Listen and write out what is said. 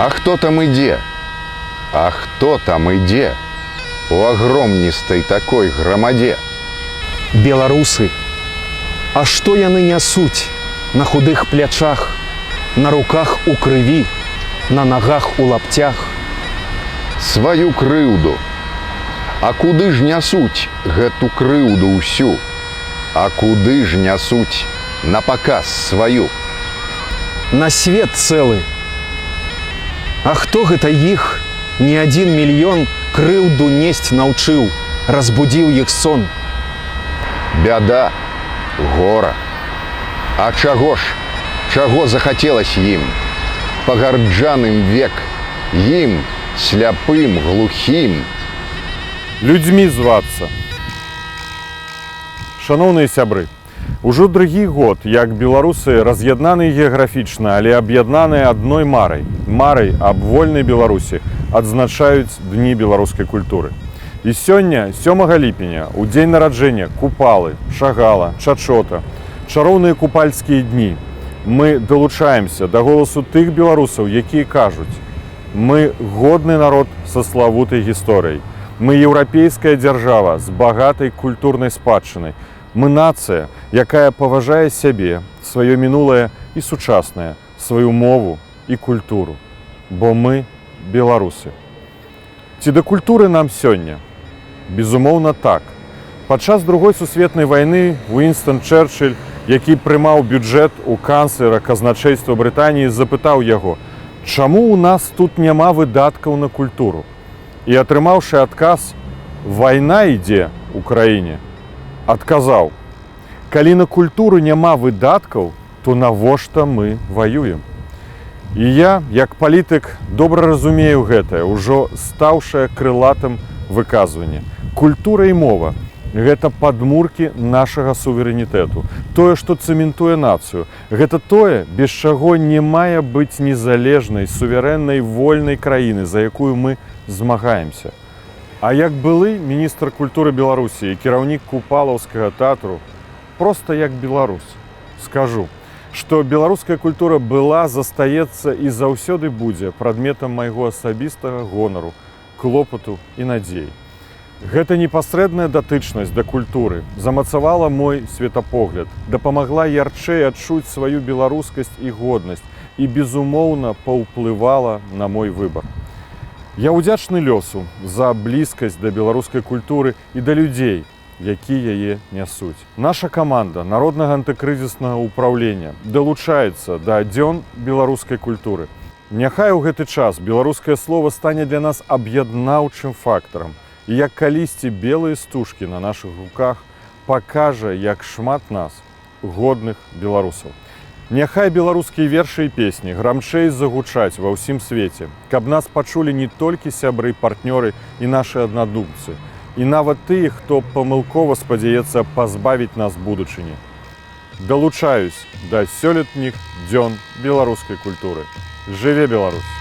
А хто там ідзе? А хто там ідзе? У агромністай такой грамадзе? Беларусы, а што яны нясуць на худых плячах, на руках у крыві, на нагах у лаптях? Сваю крыўду. А куды ж нясуць гэту крыўду ўсю? А куды ж нясуць на паказ сваю? На свет цэлы. А хто гэта іх? Не 1 мільён крыўду несць наўчыў, разбудзіў іх сон. Бяда, гора. А чаго ж? Чаго захацелася ім? Пагарджаным век, ім, сляпым, глухім. Людзьмі звацца. Шаноўныя сябры, ужо другі год, як беларусы раз'яднаны геаграфічна, але аб'яднаныя адной марай, марай аб вольнай Беларусі, адзначаюць Дні беларускай культуры. І сёння, 7 ліпеня, у дзень нараджэння Купалы, Шагала, Чачота, чароўныя купальскія дні, мы далучаемся да голасу тых беларусаў, якія кажуць: мы годны народ са славутай гісторыяй, мы еўрапейская дзяржава з багатай культурнай спадчынай, мы нацыя, якая паважае сябе, сваё мінулае і сучаснае, сваю мову і культуру. Бо мы беларусы. Ці да культуры нам сёння? Безумоўна, так. Падчас Другой сусветнай вайны Уінстон Чэрчыль, які прымаў бюджэт у канцлера казначэйства Брытаніі, запытаў яго: чаму ў нас тут няма выдаткаў на культуру? І атрымаўшы адказ: вайна ідзе ў краіне, адказаў: калі на культуру няма выдаткаў, то навошта мы ваюем? І я, як палітык, добра разумею гэтае, ужо стаўшае крылатым выказванне. Культура і мова – гэта падмуркі нашага суверэнітэту. Тое, што цэментуе нацыю. Гэта тое, без чаго не мае быць незалежнай, суверэннай, вольнай краіны, за якую мы змагаемся. А як былы міністр культуры Беларусі і кіраўнік Купалаўскага тэатру, проста як беларус, скажу, што беларуская культура была, застаецца і заўсёды будзе прадметам майго асабістага гонару, клопату і надзей. Гэта непасрэдная датычнасць да культуры замацавала мой светапогляд, дапамагла ярчэй адчуць сваю беларускасць і годнасць і, безумоўна, паўплывала на мой выбар. Я ўдзячны лёсу за блізкасць да беларускай культуры і да людзей, які яе нясуць. Наша каманда Народнага антыкрызіснага ўпраўлення далучаецца да дзён беларускай культуры. Няхай у гэты час беларускае слова стане для нас аб'яднаўчым фактарам, і як калісьці белыя стужкі на нашых руках пакажа, як шмат нас, годных беларусаў. Няхай беларускія вершы і песні грамчэй загучаць ва ўсім свеце, каб нас пачулі не толькі сябры, партнёры і нашы аднадумцы, і нават тыя, хто памылкова спадзяецца пазбавіць нас будучыні. Далучаюсь да сёлетніх дзён беларускай культуры. Жыве Беларусь!